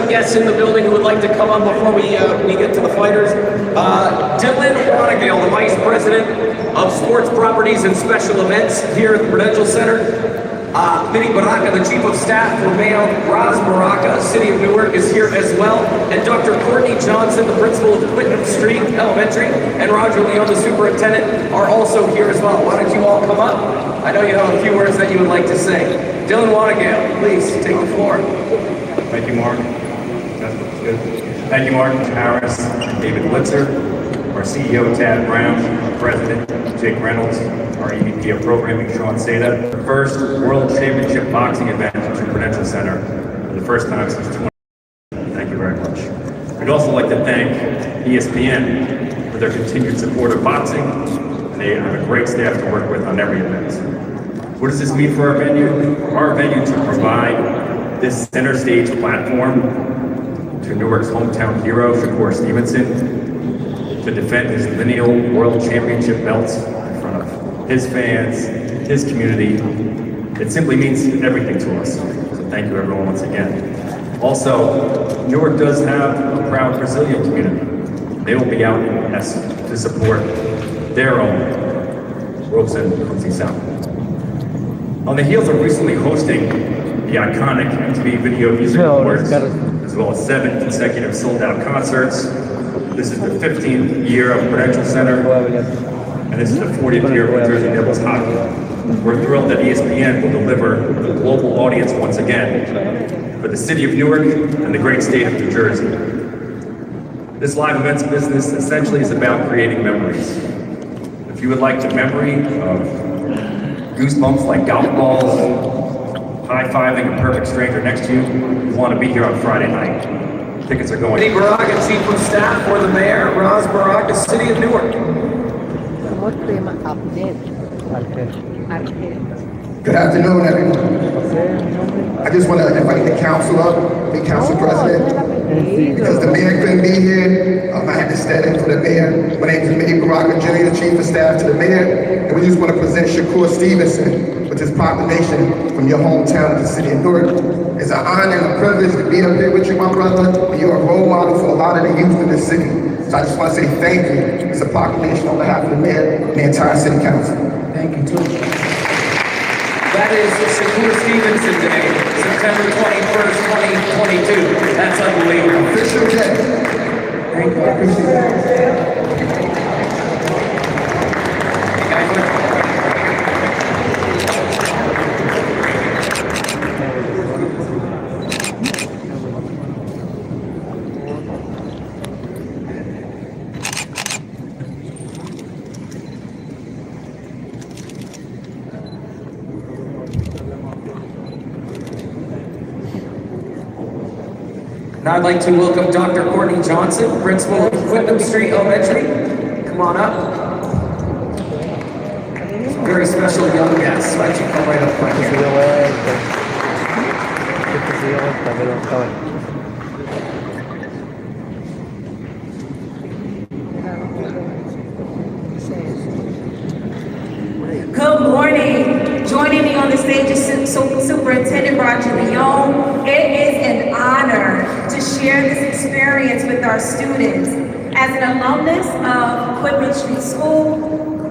guests in the building who would like to come up before we get to the fighters. Dylan Wanagale, the Vice President of Sports Properties and Special Events here at the Prudential Center. Vinny Baraka, the Chief of Staff for Mayo. Raz Baraka, City of Newark, is here as well. And Dr. Courtney Johnson, the Principal of Whitman Street Elementary, and Roger Leon, the Superintendent, are also here as well. Why don't you all come up? I know you have a few words that you would like to say. Dylan Wanagale, please take the floor. Thank you, Mark. That's good. Thank you, Mark Harris, David Blitzer, our CEO, Tad Brown, President, Jake Reynolds, our EVP of Programming, Sean Seda. The first World Championship Boxing event at the Prudential Center for the first time since 20. Thank you very much. We'd also like to thank ESPN for their continued support of boxing. They have a great staff to work with on every event. What does this mean for our venue? Our venue to provide this center stage platform to Newark's hometown hero, Shakur Stevenson, to defend his lineal world championship belts in front of his fans, his community. It simply means everything to us. So thank you everyone once again. Also, Newark does have a proud Brazilian community. They will be out in Essen to support their own Ropes and Conceição. On the heels of recently hosting the iconic MTV Video Music Awards, as well as 7 consecutive sold-out concerts, this is the 15th year of Prudential Center, and this is the 40th year of New Jersey Devils hockey. We're thrilled that ESPN will deliver a global audience once again for the city of Newark and the great state of New Jersey. This live events business essentially is about creating memories. If you would like to memory of goosebumps like golf balls, high-fiving a perfect stranger next to you, you want to be here on Friday night. Tickets are going. Vinny Baraka, Chief of Staff for the Mayor, Raz Baraka, City of Newark. Good afternoon, everyone. I just want to invite the council up, the council president, because the mayor couldn't be here. I had to stand in for the mayor. My name is Vinny Baraka Jr., the Chief of Staff to the Mayor, and we just want to present Shakur Stevenson with this proclamation from your hometown of the city of Newark. It's an honor and a privilege to be up here with you, my brother, and you're a role model for a lot of the youth in this city. So I just want to say thank you. It's a proclamation on behalf of the mayor and the entire city council. Thank you, too. That is Shakur Stevenson Day, September 21st, 2022. That's unbelievable. Official day. Thank you, I appreciate that. And I'd like to welcome Dr. Courtney Johnson, principal of Whitman Street Elementary. Come on up. Very special young guests. Why don't you come right up front here? Good morning. Joining me on the stage is Superintendent Roger Leone. It is an honor to share this experience with our students. As an alumnus of Whitman Street School,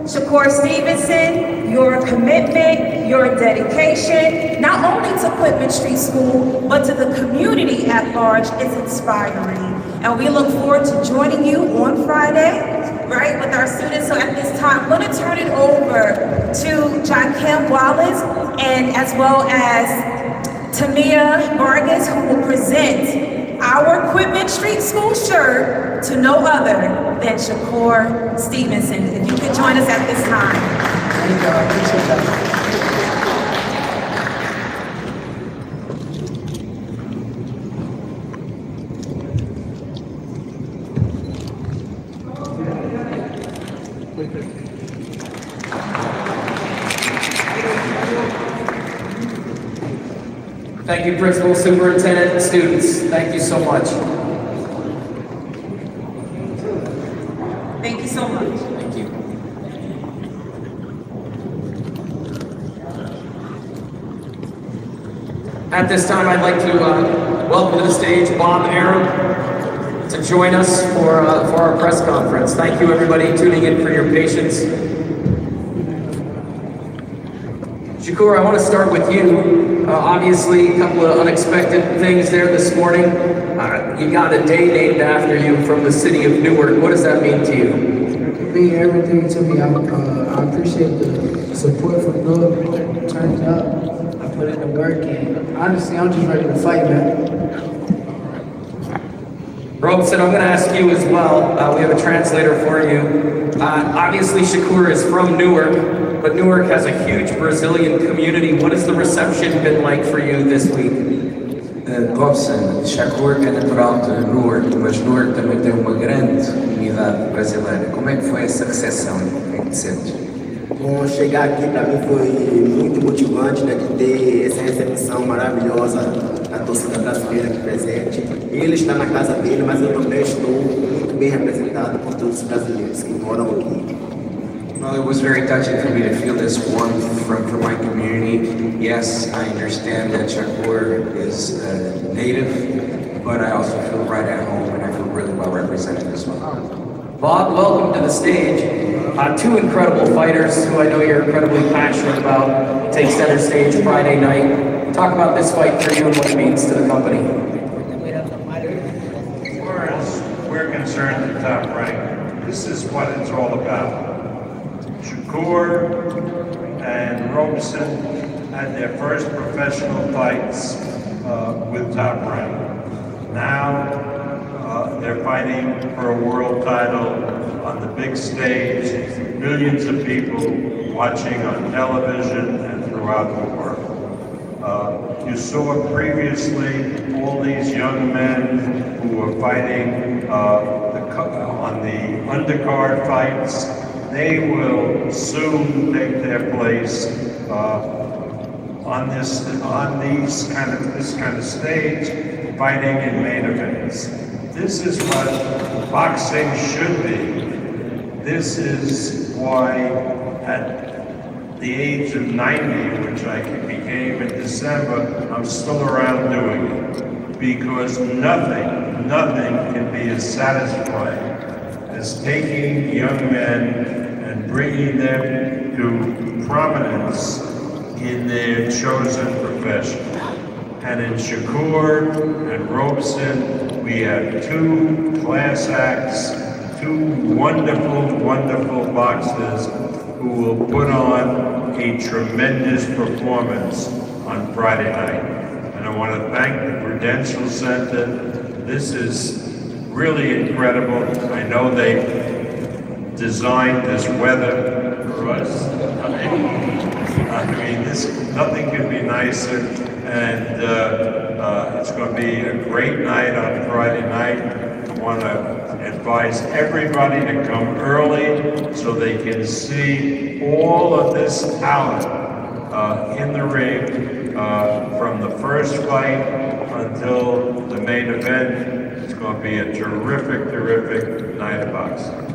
Shakur Stevenson, your commitment, your dedication, not only to Whitman Street School, but to the community at large is inspiring. And we look forward to joining you on Friday, right, with our students. So at this time, I'm going to turn it over to John Kim Wallace and as well as Tamia Vargas, who will present our Whitman Street School shirt to no other than Shakur Stevenson. If you could join us at this time. Thank you, I appreciate that. Thank you, Principal, Superintendent, and students. Thank you so much. Thank you so much. Thank you. At this time, I'd like to welcome to the stage Bob Arum to join us for our press conference. Thank you, everybody, tuning in for your patience. Shakur, I want to start with you. Obviously, a couple of unexpected things there this morning. You got a day named after you from the city of Newark. What does that mean to you? It means everything to me. I appreciate the support from Newark. Turned up. I put in the work, and honestly, I'm just ready to fight, man. Robeson, I'm going to ask you as well. We have a translator for you. Obviously, Shakur is from Newark, but Newark has a huge Brazilian community. What has the reception been like for you this week? Robson, Shakur é natural de Newark, mas Newark também tem uma grande comunidade brasileira. Como é que foi essa recepção? Como é que te sentes? Bom, chegar aqui para mim foi muito motivante, né, de ter essa recepção maravilhosa da torcida brasileira aqui presente. Ele está na casa dele, mas eu também estou muito bem representado por todos os brasileiros que moram aqui. Well, it was very touching for me to feel this warmth from my community. Yes, I understand that Shakur is a native, but I also feel right at home and I feel really well represented as well. Bob, welcome to the stage. Two incredible fighters who I know you're incredibly passionate about take center stage Friday night. Talk about this fight for you and what it means to the company. As far as we're concerned at Top Rank, this is what it's all about. Shakur and Robeson had their first professional fights with Top Rank. Now they're fighting for a world title on the big stage, millions of people watching on television and throughout the world. You saw previously all these young men who were fighting on the undercard fights. They will soon take their place on this kind of stage, fighting in main events. This is what boxing should be. This is why at the age of 90, which I became in December, I'm still around doing it. Because nothing can be as satisfying as taking young men and bringing them to prominence in their chosen profession. And in Shakur and Robeson, we have two class acts, two wonderful, wonderful boxers who will put on a tremendous performance on Friday night. And I want to thank the Prudential Center. This is really incredible. I know they designed this weather for us. I mean, nothing could be nicer. and it's going to be a great night on Friday night. I want to advise everybody to come early so they can see all of this talent in the ring from the first fight until the main event. It's going to be a terrific night of boxing.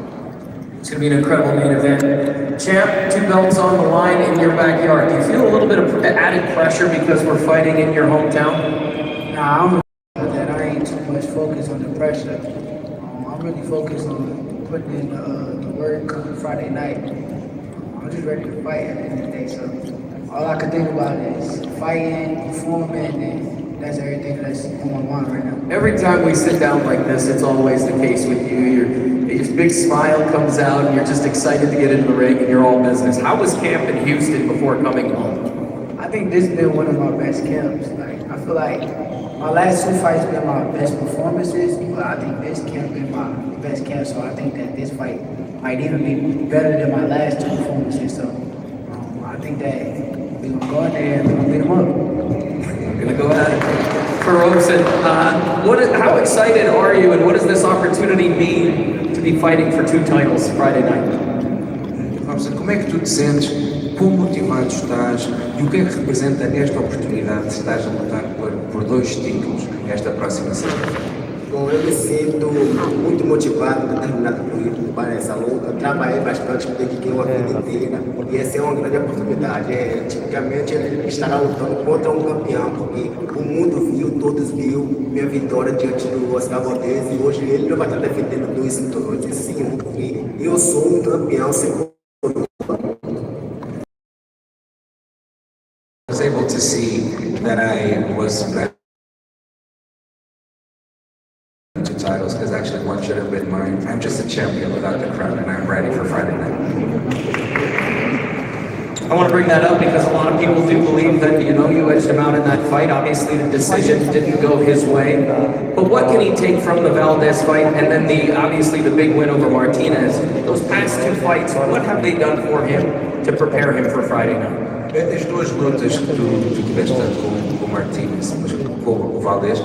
It's going to be an incredible main event. Champ, 2 belts on the line in your backyard. Do you feel a little bit of added pressure because we're fighting in your hometown? Nah, I'm that I ain't too much focused on the pressure. I'm really focused on putting in the work Friday night. I'm just ready to fight at the end of the day, so all I can think about is fighting, performing, and that's everything that's on my mind right now. Every time we sit down like this, it's always the case with you. Your big smile comes out, and you're just excited to get into the ring, and you're all business. How was camp in Houston before coming home? I think this has been one of my best camps. Like, I feel like my last 2 fights been my best performances, but I think this camp been my best camp. So I think that this fight might even be better than my last 2 performances. So I think that we're gonna go in there and we're gonna beat them up. We're going to go at it. For Robson, how excited are you, and what does this opportunity mean to be fighting for 2 titles Friday night? Robson, como é que tu te sentes? Quão motivado estás? E o que é que representa esta oportunidade de estás a lutar por 2 títulos esta próxima semana? Bom, eu me sinto muito motivado, determinado para essa luta. Trabalhei bastante, me dediquei uma vida inteira e essa é uma grande oportunidade. Tipicamente ele estará lutando contra um campeão, porque o mundo viu, todos viu minha vitória diante do Oscar Valdez e hoje ele vai estar defendendo 2 cinturões. Sim, porque eu sou um campeão sem coroa. I was able to see that I was better to titles because actually one should have been mine. I'm just a champion without the crown, and I'm ready for Friday night. I want to bring that up because a lot of people do believe that, you edged him out in that fight. Obviously, the decision didn't go his way. But what can he take from the Valdez fight and then obviously the big win over Martinez? Those past 2 fights, what have they done for him to prepare him for Friday night? As 2 lutas que tu tiveste tanto com o Martínez, mas com o Valdez,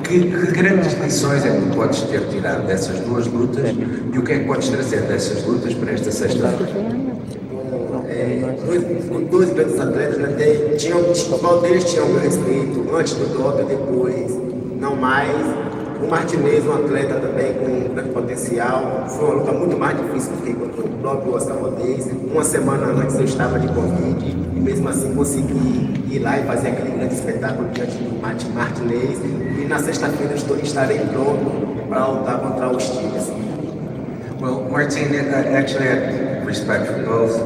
que grandes lições é que tu podes ter tirado dessas 2 lutas e o que é que podes trazer dessas lutas para esta sexta-feira? Dois grandes atletas, né? O Valdez tinha o meu respeito antes do doping, depois não mais. O Martinez, um atleta também com grande potencial. Foi uma luta muito mais difícil do que contra o próprio Oscar Valdez. Uma semana antes eu estava de Covid e mesmo assim consegui ir lá e fazer aquele grande espetáculo diante do Martinez. E na sexta-feira estarei pronto para lutar contra os Tigres. Well, Martinez, actually I had respect for both.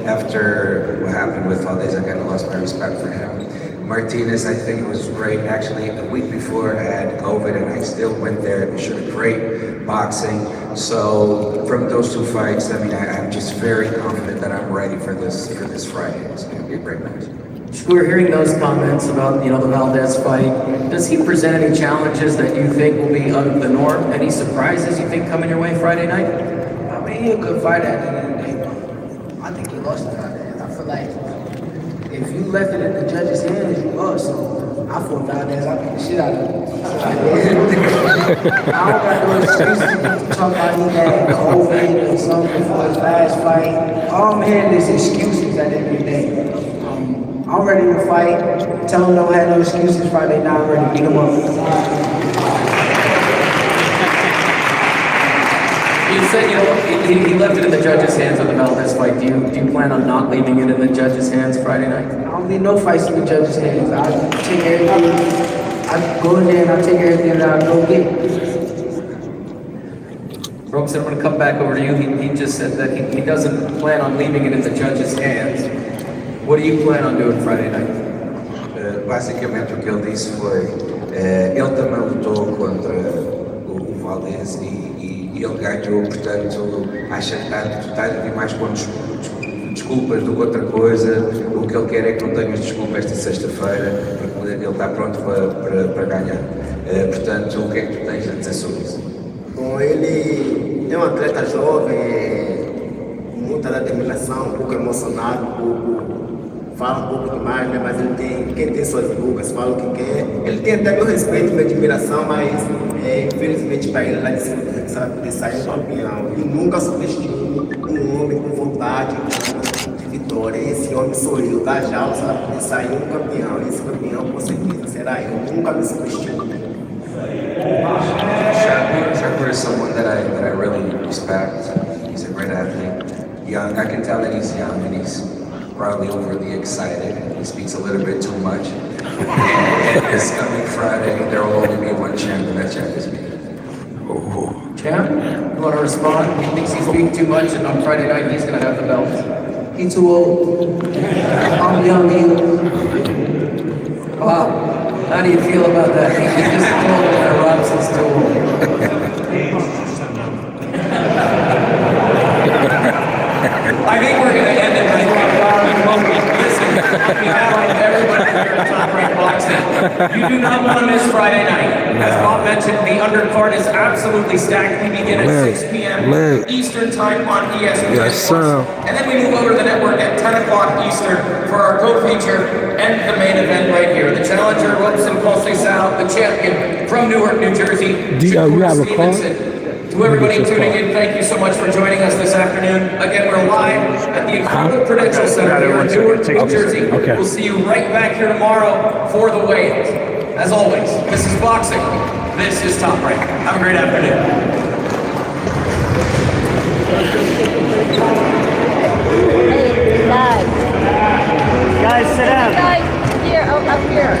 After what happened with Valdez, I kind of lost my respect for him. Martinez, I think it was great. Actually, a week before I had COVID and I still went there and showed great boxing. So from those 2 fights, I mean, I'm just very confident that I'm ready for this Friday. It's going to be a great match. We're hearing those comments about, the Valdez fight. Does he present any challenges that you think will be out of the norm? Any surprises you think coming your way Friday night? I mean, he's a good fighter at the end of the day, but I think he lost the fight. I feel like if you left it in the judges' hands, you lost. So I fought Valdez, I beat the shit out of him. I don't got no excuses to talk about he had COVID or something for his last fight. All I'm hearing is excuses at the end of the day. I'm ready to fight. Tell him don't have no excuses Friday night. I'm ready to beat him up. You said, he left it in the judges' hands on the Valdez fight. Do you plan on not leaving it in the judges' hands Friday night? I don't need no fights in the judges' hands. I take everything. I go in there and I take everything that I go get. Robson, I'm going to come back over to you. He just said that he doesn't plan on leaving it in the judges' hands. What do you plan on doing Friday night? Basicamente o que ele disse foi, ele também lutou contra o Valdez e ele ganhou, portanto acha que está a vir mais com desculpas do que outra coisa. O que ele quer é que não tenhas desculpa esta sexta-feira, porque ele está pronto para ganhar. Portanto, o que é que tu tens a dizer sobre isso? Bom, ele é um atleta jovem, com muita determinação, um pouco emocionado, um pouco fala um pouco demais, né? Mas ele tem, quem tem suas rugas, fala o que quer. Ele tem até meu respeito, minha admiração, mas infelizmente para ele lá de cima de sair campeão. E nunca subestimo um homem com vontade de vitória. Esse homem sou eu, da jaula, sabe? De sair um campeão. Esse campeão com certeza será eu. Nunca me subestimo. Shakur is someone that I really respect. He's a great athlete. Young, I can tell that he's young and he's probably overly excited. He speaks a little bit too much. And this coming Friday, there will only be one champ, and that champ is me. Champ, you want to respond? He thinks he's speaking too much, and on Friday night he's going to have the belt. He's too old. I'm young, Wow. How do you feel about that? He just told me that Robson's too old. I think we're going to end it right now. Listen, on behalf of everybody here at Top Rank Boxing, you do not want to miss Friday night. As Bob mentioned, the undercard is absolutely stacked. We begin at 6 p.m. Eastern Time on ESPN+. Yes, sir. And then we move over to the network at 10 o'clock Eastern for our co-feature and the main event right here. The challenger, Robson Conceição, the champion from Newark, New Jersey, D.O., you have a call? Stevenson. To everybody tuning in, thank you so much for joining us this afternoon. Again, we're live at the incredible Prudential Center here in Newark, New Jersey. Okay. We'll see you right back here tomorrow for the weigh-ins. As always, this is boxing. This is Top Rank. Have a great afternoon. Guys, sit down. Guys, here, up here.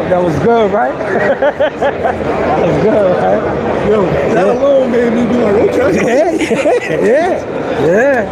That was good, right? That was good, right? Yo, that alone made me be like, okay. Yeah.